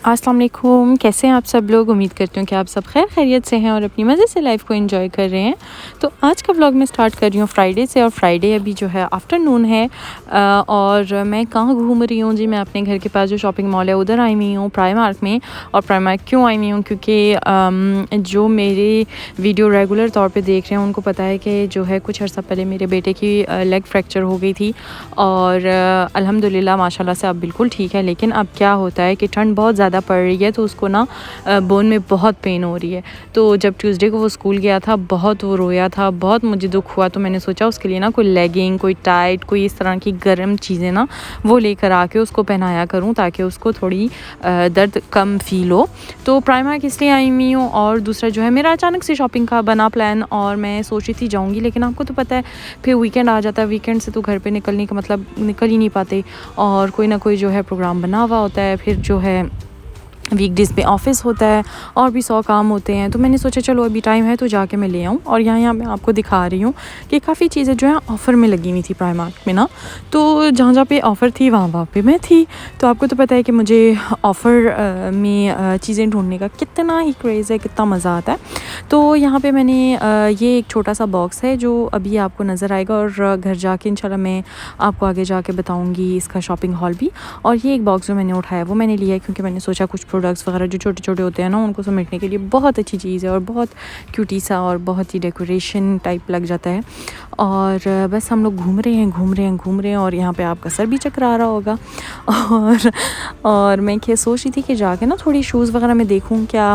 अस्सलाम वालेकुम, कैसे हैं आप सब लोग। उम्मीद करती हूँ कि आप सब खैर खैरियत से हैं और अपनी मज़े से लाइफ को एंजॉय कर रहे हैं। तो आज का व्लॉग मैं स्टार्ट कर रही हूँ फ्राइडे से, और फ्राइडे अभी जो है आफ्टरनून है। और मैं कहाँ घूम रही हूँ जी, मैं अपने घर के पास जो शॉपिंग मॉल है उधर आई हुई हूँ, प्राइमार्क में। और प्राइमार्क क्यों आई हुई हूँ, क्योंकि जो मेरे वीडियो रेगुलर तौर पर देख रहे हैं उनको पता है कि जो है कुछ अर्सा पहले मेरे बेटे की लेग फ्रैक्चर हो गई थी, और अल्हम्दुलिल्लाह माशाल्लाह से अब बिल्कुल ठीक है। लेकिन अब क्या होता है कि ठंड बहुत ज़्यादा पड़ रही है, तो उसको ना बोन में बहुत पेन हो रही है। तो जब ट्यूसडे को वो स्कूल गया था, बहुत वो रोया था, बहुत मुझे दुख हुआ। तो मैंने सोचा उसके लिए ना कोई लेगिंग, कोई टाइट, कोई इस तरह की गर्म चीज़ें ना वो लेकर आके उसको पहनाया करूँ, ताकि उसको थोड़ी दर्द कम फील हो। तो प्राइमार्क इसलिए आई हुई हूँ। और दूसरा जो है, मेरा अचानक से शॉपिंग का बना प्लान, और मैं सोच रही थी जाऊँगी, लेकिन आपको तो पता है फिर वीकेंड आ जाता है। वीकेंड से तो घर पे निकलने का मतलब निकल ही नहीं पाते, और कोई ना कोई जो है प्रोग्राम बना हुआ होता है। फिर जो है वीकडेज़ पे ऑफ़िस होता है, और भी 100 काम होते हैं। तो मैंने सोचा चलो अभी टाइम है तो जाके मैं ले आऊँ। और यहाँ मैं आपको दिखा रही हूँ कि काफ़ी चीज़ें जो है ऑफ़र में लगी हुई थी प्राइमार्क में ना। तो जहाँ पे ऑफ़र थी वहाँ पे मैं थी। तो आपको तो पता है कि मुझे ऑफ़र में चीज़ें ढूँढने का कितना ही क्रेज़ है, कितना मज़ा आता है। तो यहाँ पे मैंने ये एक छोटा सा बॉक्स है जो अभी आपको नज़र आएगा, और घर जाके इंशाल्लाह मैं आपको आगे जाके बताऊँगी इसका शॉपिंग हॉल भी। और ये एक बॉक्स जो मैंने उठाया वो मैंने लिया है, क्योंकि मैंने सोचा कुछ प्रोडक्ट्स वगैरह जो छोटे छोटे होते हैं ना, उनको समेटने के लिए बहुत अच्छी चीज़ है, और बहुत क्यूटी सा और बहुत ही डेकोरेशन टाइप लग जाता है। और बस हम लोग घूम रहे हैं, और यहाँ पे आपका सर भी चकरा रहा होगा। और मैं क्या सोच रही थी कि जाके ना थोड़ी शूज़ वगैरह में देखूँ क्या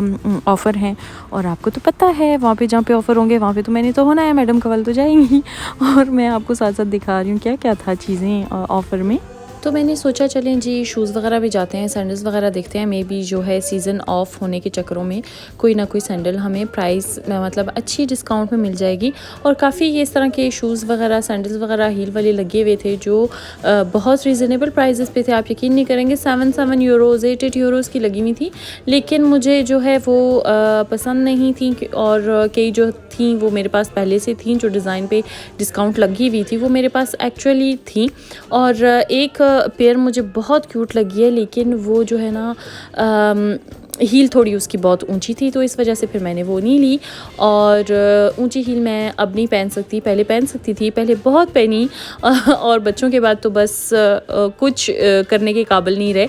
ऑफ़र हैं। और आपको तो पता है वहाँ पे जहाँ पे ऑफ़र होंगे वहाँ पे तो मैंने तो होना है, मैडम कवल तो जाएंगी। और मैं आपको साथ साथ दिखा रही हूँ क्या क्या था चीज़ें ऑफ़र में। तो मैंने सोचा चलें जी शूज़ वगैरह भी जाते हैं, सैंडल्स वगैरह देखते हैं। मे बी जो है सीज़न ऑफ होने के चक्करों में कोई ना कोई सैंडल हमें प्राइस मतलब अच्छी डिस्काउंट में मिल जाएगी। और काफ़ी ये इस तरह के शूज़ वगैरह, सैंडल्स वगैरह हील वाले लगे हुए थे जो बहुत रीज़नेबल प्राइजेस पे थे। आप यकीन नहीं करेंगे, 7 यूरोज़ 8 यूरोज़ की लगी हुई थी। लेकिन मुझे जो है वो पसंद नहीं थी, और कई जो थी वो मेरे पास पहले से थी, जो डिज़ाइन पे डिस्काउंट लगी हुई थी वो मेरे पास एक्चुअली थी। और एक पेयर मुझे बहुत क्यूट लगी है, लेकिन वो जो है ना हील थोड़ी उसकी बहुत ऊंची थी, तो इस वजह से फिर मैंने वो नहीं ली। और ऊंची हील मैं अब नहीं पहन सकती, पहले पहन सकती थी, पहले बहुत पहनी। और बच्चों के बाद तो बस कुछ करने के काबिल नहीं रहे।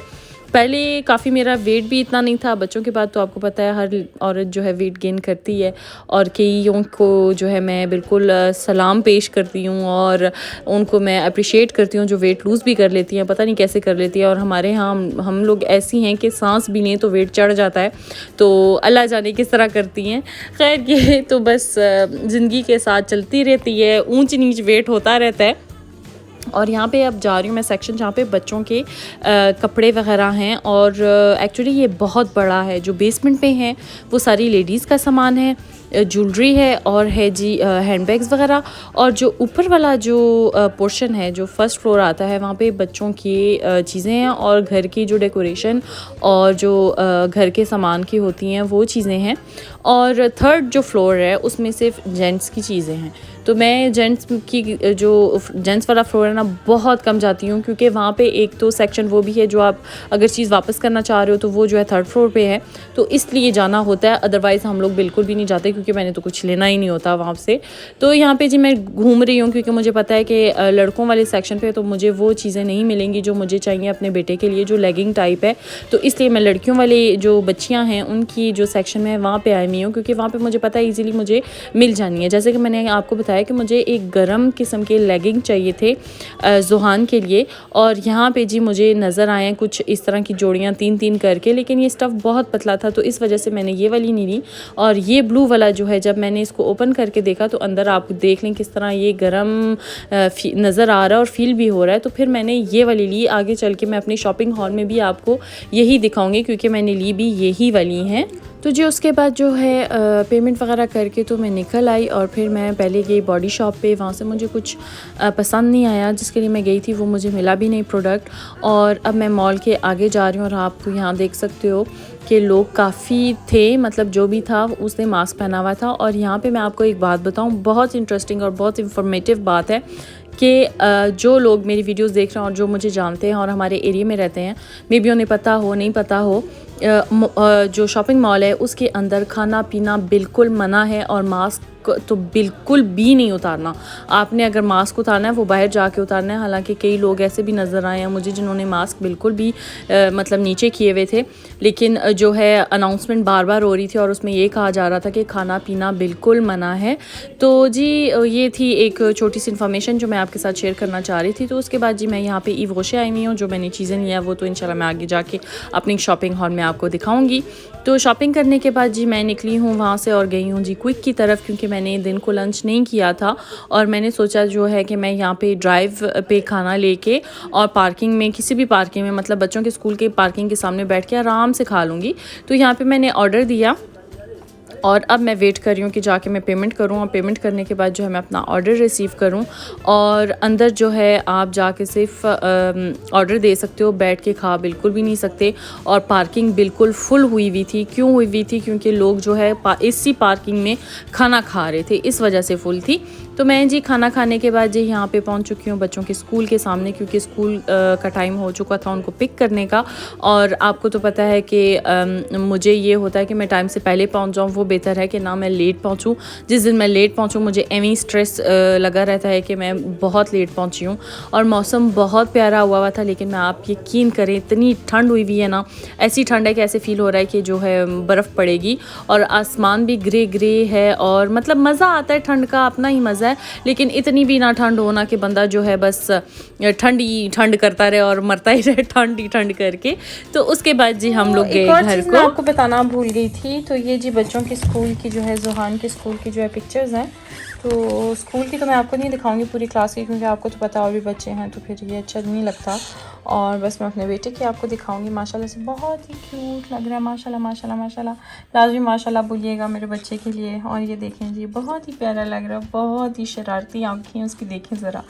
पहले काफ़ी मेरा वेट भी इतना नहीं था, बच्चों के बाद तो आपको पता है हर औरत जो है वेट गेन करती है। और कईयों को जो है मैं बिल्कुल सलाम पेश करती हूँ, और उनको मैं अप्रिशिएट करती हूँ जो वेट लूज़ भी कर लेती हैं, पता नहीं कैसे कर लेती है। और हमारे यहाँ हम लोग ऐसी हैं कि सांस भी लें तो वेट चढ़ जाता है, तो अल्लाह जाने किस तरह करती हैं। खैर ये तो बस ज़िंदगी के साथ चलती रहती है, ऊंच नीच वेट होता रहता है। और यहाँ पे अब जा रही हूँ मैं सेक्शन जहाँ पे बच्चों के कपड़े वगैरह हैं। और एक्चुअली ये बहुत बड़ा है। जो बेसमेंट पे है वो सारी लेडीज़ का सामान है, ज्वेलरी है, और है जी हैंडबैग्स वगैरह। और जो ऊपर वाला जो पोर्शन है, जो फर्स्ट फ्लोर आता है, वहाँ पे बच्चों की चीज़ें हैं, और घर की जो डेकोरेशन और जो घर के सामान की होती हैं वो चीज़ें हैं। और थर्ड जो फ्लोर है उसमें सिर्फ जेंट्स की चीज़ें हैं। तो मैं जेंट्स वाला फ्लोर है ना बहुत कम जाती हूँ, क्योंकि वहाँ पे एक तो सेक्शन वो भी है जो आप अगर चीज़ वापस करना चाह रहे हो तो वो जो है थर्ड फ्लोर पे है, तो इसलिए जाना होता है। अदरवाइज़ हम लोग बिल्कुल भी नहीं जाते, क्योंकि मैंने तो कुछ लेना ही नहीं होता वहाँ से। तो यहाँ पे जी मैं घूम रही हूँ, क्योंकि मुझे पता है कि लड़कों वाले सेक्शन पे तो मुझे वो चीज़ें नहीं मिलेंगी जो मुझे चाहिए अपने बेटे के लिए, जो लेगिंग टाइप है। तो इसलिए मैं लड़कियों वाले जो बच्चियाँ हैं उनकी जो सेक्शन में वहाँ पर आई हुई हूँ, क्योंकि वहाँ पर मुझे पता है ईज़िली मुझे मिल जानी है। जैसे कि मैंने आपको बताया कि मुझे एक गर्म किस्म के लेगिंग चाहिए थे ज़ुहान के लिए। और यहाँ पे जी मुझे नज़र आए कुछ इस तरह की जोड़ियाँ 3-3 करके, लेकिन ये स्टफ़ बहुत पतला था, तो इस वजह से मैंने ये वाली नहीं ली। और ये ब्लू वाला जो है, जब मैंने इसको ओपन करके देखा तो अंदर आप देख लें किस तरह ये गर्म नज़र आ रहा है और फील भी हो रहा है। तो फिर मैंने ये वाली ली। आगे चल के मैं अपनी शॉपिंग हॉल में भी आपको यही दिखाऊँगी, क्योंकि मैंने ली भी यही वाली हैं। तो जी उसके बाद जो है पेमेंट वगैरह करके तो मैं निकल आई, और फिर मैं पहले गई बॉडी शॉप पे। वहाँ से मुझे कुछ पसंद नहीं आया, जिसके लिए मैं गई थी वो मुझे मिला भी नहीं प्रोडक्ट। और अब मैं मॉल के आगे जा रही हूँ, और आप यहाँ देख सकते हो कि लोग काफ़ी थे, मतलब जो भी था उसने मास्क पहना हुआ था। और यहाँ पे मैं आपको एक बात बताऊँ, बहुत इंटरेस्टिंग और बहुत इंफॉर्मेटिव बात है कि जो लोग मेरी वीडियोस देख रहे हैं और जो मुझे जानते हैं और हमारे एरिया में रहते हैं, मे बी उन्हें पता हो नहीं पता हो, जो शॉपिंग मॉल है उसके अंदर खाना पीना बिल्कुल मना है और मास्क तो बिल्कुल भी नहीं उतारना। आपने अगर मास्क उतारना है वो बाहर जाके उतारना है। हालांकि कई लोग ऐसे भी नज़र आए हैं मुझे जिन्होंने मास्क बिल्कुल भी मतलब नीचे किए हुए थे, लेकिन जो है अनाउंसमेंट बार बार हो रही थी और उसमें ये कहा जा रहा था कि खाना पीना बिल्कुल मना है। तो जी ये थी एक छोटी सी इन्फॉर्मेशन जो मैं आपके साथ शेयर करना चाह रही थी। तो उसके बाद जी मैं यहाँ पे ईव गोशे आई हुई हूँ। जो मैंने चीज़ें लिया वो तो इंशाल्लाह मैं आगे जाके अपनी शॉपिंग हॉल में आपको दिखाऊंगी। तो शॉपिंग करने के बाद जी मैं निकली हूँ वहाँ से और गई हूँ जी क्विक की तरफ, क्योंकि मैंने दिन को लंच नहीं किया था और मैंने सोचा जो है कि मैं यहाँ पे ड्राइव पे खाना लेके और पार्किंग में, किसी भी पार्किंग में, मतलब बच्चों के स्कूल के पार्किंग के सामने बैठ के आराम से खा लूँगी। तो यहाँ पे मैंने ऑर्डर दिया और अब मैं वेट कर रही हूँ कि जाके मैं पेमेंट करूँ और पेमेंट करने के बाद जो है मैं अपना ऑर्डर रिसीव करूँ। और अंदर जो है आप जाके सिर्फ ऑर्डर दे सकते हो, बैठ के खा बिल्कुल भी नहीं सकते। और पार्किंग बिल्कुल फुल हुई हुई थी। क्यों हुई हुई थी? क्योंकि लोग जो है इसी पार्किंग में खाना खा रहे थे, इस वजह से फुल थी। तो मैं जी खाना खाने के बाद जी यहाँ पे पहुँच चुकी हूँ बच्चों के स्कूल के सामने, क्योंकि स्कूल का टाइम हो चुका था उनको पिक करने का। और आपको तो पता है कि मुझे ये होता है कि मैं टाइम से पहले पहुँच जाऊँ, वो बेहतर है कि ना मैं लेट पहुँचूँ। जिस दिन मैं लेट पहुँचूँ मुझे एवं स्ट्रेस लगा रहता है कि मैं बहुत लेट पहुँची हूँ। और मौसम बहुत प्यारा हुआ था, लेकिन मैं आप यकीन करें इतनी ठंड हुई है ना, ऐसी ठंड है कि ऐसे फील हो रहा है कि जो है बर्फ़ पड़ेगी। और आसमान भी ग्रे ग्रे है और मतलब मज़ा आता है, ठंड का अपना ही मज़ा है। लेकिन इतनी भी ना ठंड होना कि बंदा जो है बस ठंड ही ठंड करता रहे और मरता ही रहे ठंड ही ठंड करके। तो उसके बाद जी हम लोग गए घर को। आपको बताना भूल गई थी, तो ये जी बच्चों के स्कूल की जो है, जुहान के स्कूल की जो है पिक्चर्स हैं। तो स्कूल की तो मैं आपको नहीं दिखाऊंगी पूरी क्लास की, क्योंकि आपको तो पता और भी बच्चे हैं तो फिर ये अच्छा नहीं लगता। और बस मैं अपने बेटे की आपको दिखाऊंगी। माशाल्लाह से बहुत ही क्यूट लग रहा है। माशाल्लाह माशाल्लाह माशाल्लाह, लाजमी माशाल्लाह बोलिएगा मेरे बच्चे के लिए। और ये देखें जी बहुत ही प्यारा लग रहा है, बहुत ही शरारती आँखें उसकी, देखें ज़रा।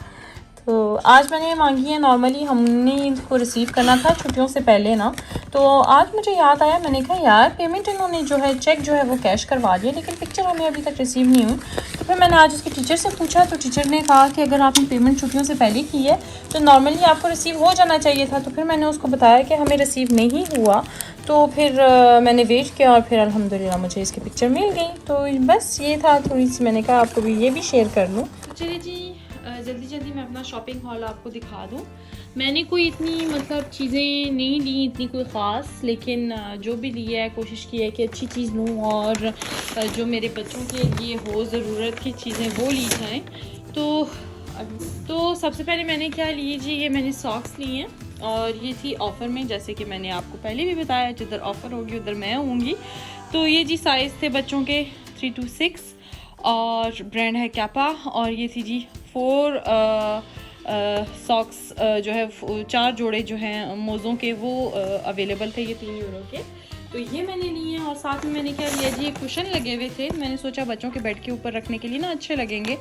तो आज मैंने मांगी है, नॉर्मली हमने इनको रिसीव करना था छुट्टियों से पहले ना। तो आज मुझे याद आया, मैंने कहा यार पेमेंट इन्होंने जो है चेक जो है वो कैश करवा दिया, लेकिन पिक्चर हमें अभी तक रिसीव नहीं हुई। तो फिर मैंने आज उसके टीचर से पूछा, तो टीचर ने कहा कि अगर आपने पेमेंट छुट्टियों से पहले की है तो नॉर्मली आपको रिसीव हो जाना चाहिए था। तो फिर मैंने उसको बताया कि हमें रिसीव नहीं हुआ। तो फिर मैंने वेट किया और फिर अल्हम्दुलिल्लाह मुझे इसकी पिक्चर मिल गई। तो बस ये था, थोड़ी सी मैंने कहा आपको भी ये भी शेयर कर लूँ। तो चलिए जी जल्दी जल्दी मैं अपना शॉपिंग हॉल आपको दिखा दूँ। मैंने कोई इतनी मतलब चीज़ें नहीं ली, इतनी कोई ख़ास, लेकिन जो भी लिया है कोशिश की है कि अच्छी चीज़ लूँ और जो मेरे बच्चों के लिए हो ज़रूरत की चीज़ें वो ली जाएँ। तो सबसे पहले मैंने क्या लिए जी, ये मैंने सॉक्स लिए हैं और ये थी ऑफ़र में, जैसे कि मैंने आपको पहले भी बताया जिधर ऑफ़र होगी उधर मैं होंगी। तो ये जी साइज़ थे बच्चों के 3 to 6 और ब्रांड है कैपा। और ये थी जी 4 सॉक्स जो है 4 जोड़े जो हैं मोज़ों के वो अवेलेबल थे, ये 3 यूरो के। तो ये मैंने लिए हैं। और साथ में मैंने क्या लिया जी, ये कुशन लगे हुए थे, मैंने सोचा बच्चों के बेड के ऊपर रखने के लिए ना अच्छे लगेंगे।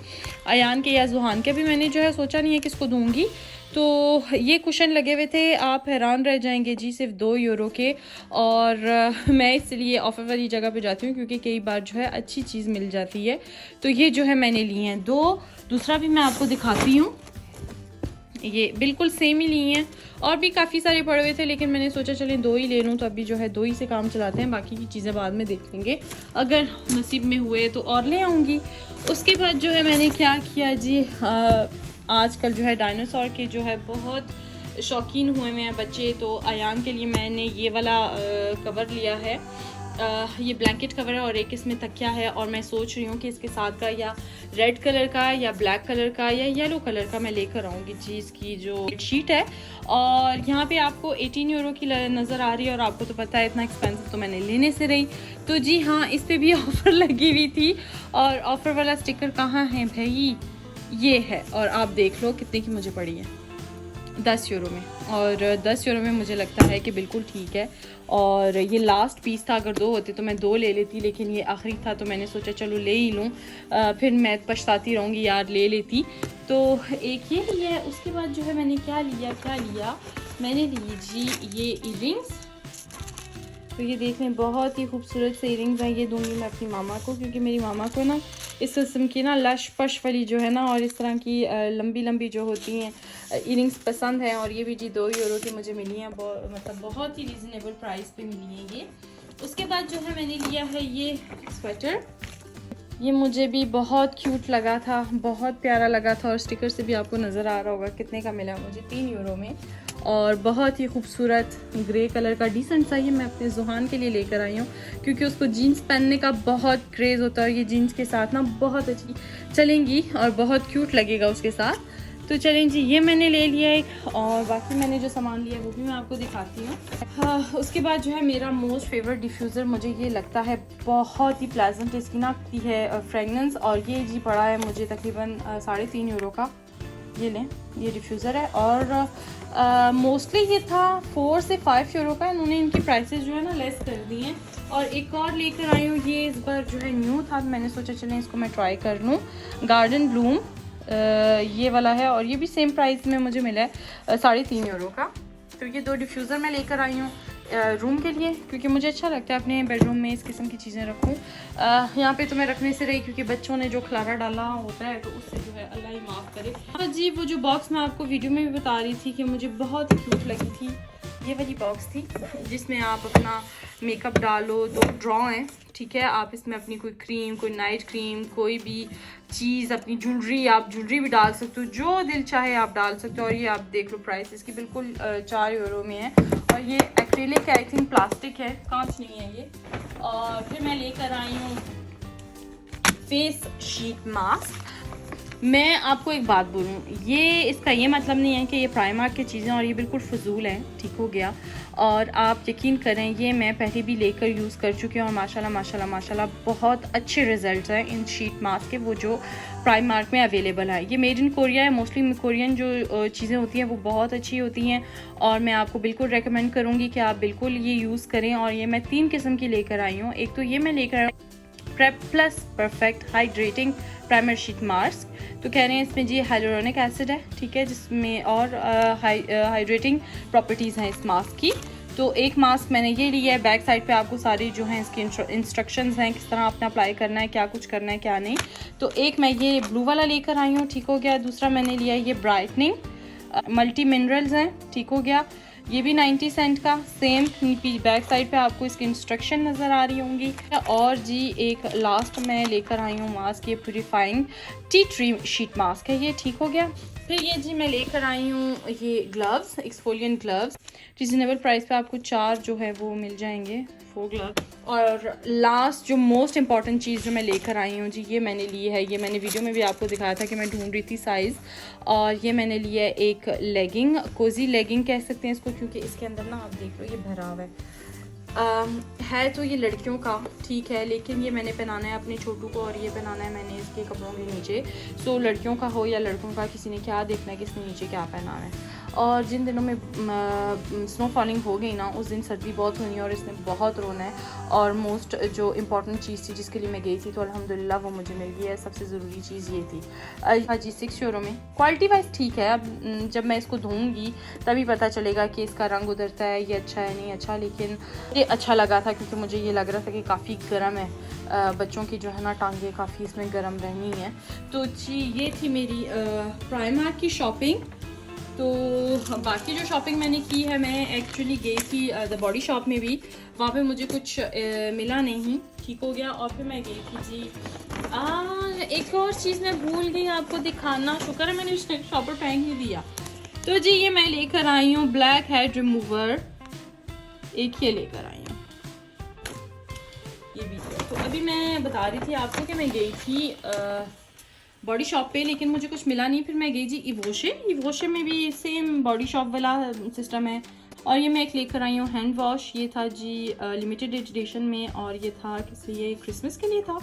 अयान के या जुहान के भी मैंने जो है सोचा नहीं है किसको दूंगी। तो ये कुशन लगे हुए थे, आप हैरान रह जाएंगे जी, सिर्फ 2 यूरो के। और मैं इसलिए ऑफ़र वाली जगह पे जाती हूँ क्योंकि कई बार जो है अच्छी चीज़ मिल जाती है। तो ये जो है मैंने लिए हैं 2। दूसरा भी मैं आपको दिखाती हूँ, ये बिल्कुल सेम ही लिए हैं। और भी काफ़ी सारे पड़े हुए थे, लेकिन मैंने सोचा चलें 2 ही ले लूँ। तो अभी जो है 2 ही से काम चलाते हैं, बाकी की चीज़ें बाद में देख लेंगे, अगर नसीब में हुए तो और ले आऊँगी। उसके बाद जो है मैंने क्या किया जी, आजकल जो है डायनासोर के जो है बहुत शौकीन हुए हैं बच्चे। तो अयान के लिए मैंने ये वाला कवर लिया है, ये ब्लैंकेट कवर है और एक इसमें तकिया है। और मैं सोच रही हूँ कि इसके साथ का या रेड कलर का या ब्लैक कलर का या येलो कलर का मैं लेकर आऊँगी जी, इसकी जो शीट है। और यहाँ पे आपको 18 यूरो की नज़र आ रही है और आपको तो पता है इतना एक्सपेंसिव तो मैंने लेने से रही। तो जी हाँ, इस पर भी ऑफ़र लगी हुई थी। और ऑफ़र वाला स्टिकर कहाँ है भाई, ये है। और आप देख लो कितने की मुझे पड़ी है, 10 यूरो में। और 10 यूरो में मुझे लगता है कि बिल्कुल ठीक है। और ये लास्ट पीस था, अगर 2 होते तो मैं 2 ले लेती, लेकिन ये आखिरी था तो मैंने सोचा चलो ले ही लूँ, फिर मैं पछताती रहूँगी यार ले लेती। तो एक ये लिया है। उसके बाद जो है मैंने क्या लिया, मैंने ली जी ये ईयरिंग्स। तो ये देखने बहुत ही खूबसूरत से ईयरिंग्स हैं, ये दूंगी मैं अपनी मामा को, क्योंकि मेरी मामा को ना इस किस्म की ना लश पश वाली जो है ना, और इस तरह की लंबी लंबी जो होती हैं ईयरिंग्स पसंद है। और ये भी जी 2 यूरो की मुझे मिली हैं, मतलब बहुत ही रीज़नेबल प्राइस पे मिली है ये। उसके बाद जो है मैंने लिया है ये स्वेटर। ये मुझे भी बहुत क्यूट लगा था, बहुत प्यारा लगा था, और स्टिकर से भी आपको नज़र आ रहा होगा कितने का मिला मुझे, 3 यूरो में। और बहुत ही खूबसूरत ग्रे कलर का डिसेंट सा ये मैं अपने जुहान के लिए लेकर आई हूँ, क्योंकि उसको जीन्स पहनने का बहुत क्रेज़ होता है और ये जीन्स के साथ ना बहुत अच्छी चलेंगी और बहुत क्यूट लगेगा उसके साथ। तो चलें जी, ये मैंने ले लिया एक, और बाकी मैंने जो सामान लिया वो भी मैं आपको दिखाती हूँ। हाँ, उसके बाद जो है मेरा मोस्ट फेवरेट डिफ्यूज़र, मुझे ये लगता है बहुत ही प्लेजेंट, इसकी ना की है फ्रेगनेंस, और ये जी पड़ा है मुझे तकरीबन 3.5 यूरो का। ये लें, ये डिफ्यूज़र है, और मोस्टली ये था 4 से 5 यूरो का। इन्होंने इनकी प्राइसेस जो है ना लेस कर दी हैं। और एक और लेकर आई हूँ, ये इस बार जो है न्यू था, मैंने सोचा चलें इसको मैं ट्राई कर लूँ। गार्डन ब्लूम ये वाला है, और ये भी सेम प्राइस में मुझे मिला है 3.5 यूरो का। तो ये 2 डिफ्यूज़र मैं लेकर आई हूँ रूम के लिए, क्योंकि मुझे अच्छा लगता है अपने बेडरूम में इस किस्म की चीज़ें रखूँ। यहाँ पे तो मैं रखने से रही, क्योंकि बच्चों ने जो खलारा डाला होता है तो उससे जो है अल्लाह ही माफ़ करे। तो जी वो जो बॉक्स मैं आपको वीडियो में भी बता रही थी कि मुझे बहुत क्यूट लगी थी, ये वाली बॉक्स थी जिसमें आप अपना मेकअप डालो। 2 ड्रॉ हैं, ठीक है। आप इसमें अपनी कोई क्रीम, कोई नाइट क्रीम, कोई भी चीज़, अपनी ज्वेलरी, आप ज्वेलरी भी डाल सकते हो, जो दिल चाहे आप डाल सकते हो। और ये आप देख लो प्राइस इसकी बिल्कुल 4 यूरो में है, और ये एक्रेलिक आई थिंक, प्लास्टिक है, कांच नहीं है ये। और फिर मैं लेकर आई हूँ फेस शीट मास्क। मैं आपको एक बात बोलूँ, ये इसका ये मतलब नहीं है कि ये प्राइमार्क की चीज़ें और ये बिल्कुल फजूल हैं, ठीक हो गया। और आप यकीन करें, ये मैं पहले भी लेकर यूज़ कर चुकी हूँ, और माशाल्लाह माशाल्लाह माशाल्लाह बहुत अच्छे रिजल्ट्स हैं इन शीट मास्क के, वो जो प्राइमार्क में अवेलेबल है। ये मेड इन कोरिया है, मोस्टली कोरियन जो चीज़ें होती हैं वो बहुत अच्छी होती हैं, और मैं आपको बिल्कुल रेकमेंड करूँगी कि आप बिल्कुल ये यूज़ करें। और ये मैं 3 किस्म की लेकर आई हूँ। एक तो ये मैं लेकर आई prep plus perfect hydrating primer sheet mask. तो कह रहे हैं इसमें जी हाइलोरोनिक एसिड है, ठीक है, जिसमें और हाइड्रेटिंग प्रॉपर्टीज़ हैं इस मास्क की। तो एक मास्क मैंने ये लिया है, बैक साइड पे आपको सारी जो हैं इसकी इंस्ट्रक्शंस हैं, किस तरह आपने अप्लाई करना है, क्या कुछ करना है क्या नहीं। तो एक मैं ये ब्लू वाला लेकर आई हूँ, ठीक हो गया। दूसरा मैंने लिया ये ब्राइटनिंग मल्टी मिनरल्स हैं, ठीक हो गया। ये भी 90 सेंट का, सेम बैक साइड पे आपको इसकी इंस्ट्रक्शन नज़र आ रही होंगी। और जी एक लास्ट मैं लेकर आई हूँ मास्क, ये purifying tea tree sheet mask है ये, ठीक हो गया। फिर ये जी मैं लेकर आई हूँ ये gloves, exfoliant gloves, reasonable price पे आपको 4 जो है वो मिल जाएंगे, 4 ग्लव्स। और लास्ट जो मोस्ट इंपॉर्टेंट चीज़ जो मैं लेकर आई हूँ जी, ये मैंने ली है, ये मैंने वीडियो में भी आपको दिखाया था कि मैं ढूंढ रही थी साइज़, और ये मैंने लिया है एक लेगिंग, कोजी लेगिंग कह सकते हैं इसको, क्योंकि इसके अंदर ना आप देख लो ये भरा हुआ है तो ये लड़कियों का, ठीक है, लेकिन ये मैंने पहनाना है अपने छोटू को, और ये पहनाना है मैंने इसके कपड़ों के नीचे। सो लड़कियों का हो या लड़कों का, किसी ने क्या देखना है किसने नीचे क्या पहना है। और जिन दिनों में स्नो फॉलिंग हो गई ना, उस दिन सर्दी बहुत होनी है और इसने बहुत रोना है। और मोस्ट जो इम्पॉर्टेंट चीज़ थी जिसके लिए मैं गई थी, तो अल्हम्दुलिल्लाह वो मुझे मिल गई है। सबसे ज़रूरी चीज़ ये थी। हाँ जी, 6 यूरो में, क्वालिटी वाइज ठीक है। अब जब मैं इसको धोऊंगी तभी पता चलेगा कि इसका रंग उतरता है, ये अच्छा है नहीं अच्छा, लेकिन ये अच्छा लगा था क्योंकि मुझे ये लग रहा था कि काफ़ी गर्म है, बच्चों की जो है ना टांगे काफ़ी इसमें गर्म रहनी है। तो जी ये थी मेरी प्राइमार्क की शॉपिंग। तो बाकी जो शॉपिंग मैंने की है, मैं एक्चुअली गई थी द बॉडी शॉप में भी, वहाँ पे मुझे कुछ मिला नहीं, ठीक हो गया। और फिर मैं गई थी जी एक और चीज़ मैं भूल गई आपको दिखाना, शुक्र है मैंने शॉपर फेंक ही दिया। तो जी ये मैं लेकर आई हूँ ब्लैक हेड रिमूवर, एक ये लेकर आई हूँ, ये भी। तो अभी मैं बता रही थी आपको कि मैं गई थी बॉडी शॉप पे, लेकिन मुझे कुछ मिला नहीं। फिर मैं गई जी इवोशे में भी सेम बॉडी शॉप वाला सिस्टम है। और ये मैं एक लेकर आई हूँ हैंड वॉश, ये था जी लिमिटेड एडिशन में, और ये था किसी ये क्रिसमस के लिए था,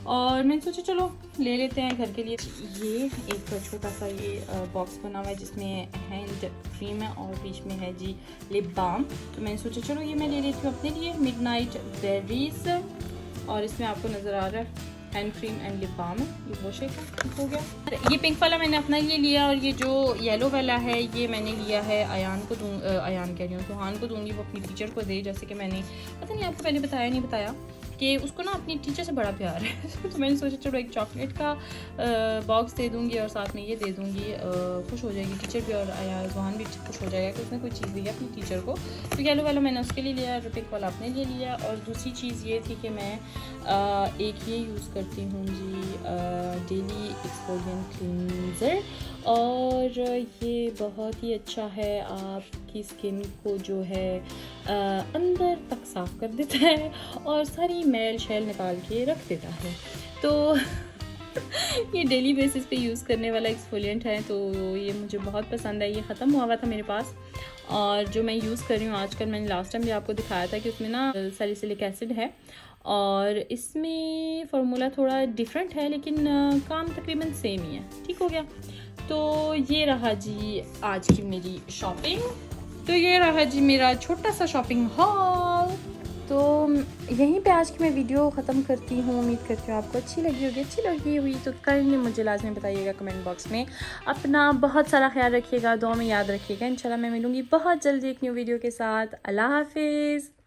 और मैंने सोचा चलो ले लेते हैं घर के लिए। ये एक छोटा सा ये बॉक्स बना हुआ है जिसमें हैंड क्रीम है और बीच में है जी लिप बाम। तो मैंने सोचा चलो ये मैं ले लेती हूँ अपने लिए, मिडनाइट बेरीज, और इसमें आपको नज़र आ रहा है hand cream and lip balm है, ये वॉशे का, ठीक हो गया। ये पिंक वाला मैंने अपना लिए लिया, और ये जो येलो वाला है ये मैंने लिया है अयान को अयान कह रही हूँ, सुहान को दूंगी, वो अपनी टीचर को दे, जैसे कि मैंने पता नहीं आपको पहले बताया नहीं बताया। कि उसको ना अपनी टीचर से बड़ा प्यार है तो मैंने सोचा चलो एक चॉकलेट का बॉक्स दे दूँगी और साथ में ये दे दूँगी, खुश हो जाएगी टीचर भी और ज़ुहान भी खुश हो जाएगा कि उसने कोई चीज़ दी है अपनी टीचर को। तो येलो वाला मैंने उसके लिए लिया, पिंक वाला अपने लिए लिया। और दूसरी चीज़ ये थी कि मैं एक ये यूज़ करती हूँ जी, डेली एक्सफोलिएंट क्लींजर, और ये बहुत ही अच्छा है, आपकी स्किन को जो है अंदर तक साफ़ कर देता है और सारी मैल शैल निकाल के रख देता है। तो ये डेली बेसिस पे यूज़ करने वाला एक्सफोलिएंट है, तो ये मुझे बहुत पसंद है। ये ख़त्म हुआ था मेरे पास और जो मैं यूज़ कर रही हूँ आजकल, मैंने लास्ट टाइम भी आपको दिखाया था कि उसमें ना सैलिसिलिक एसिड है और इसमें फार्मूला थोड़ा डिफरेंट है लेकिन काम तकरीबन सेम ही है। ठीक हो गया। तो ये रहा जी आज की मेरी शॉपिंग, तो ये रहा जी मेरा छोटा सा शॉपिंग हॉल। तो यहीं पे आज की मैं वीडियो ख़त्म करती हूँ। उम्मीद करती हूँ आपको अच्छी लगी होगी। अच्छी लगी हुई तो काइंडली मुझे लाजमी बताइएगा कमेंट बॉक्स में। अपना बहुत सारा ख्याल रखिएगा, दुआ में याद रखिएगा। इंशाल्लाह मैं मिलूँगी बहुत जल्दी एक न्यू वीडियो के साथ। अल्लाह हाफिज़।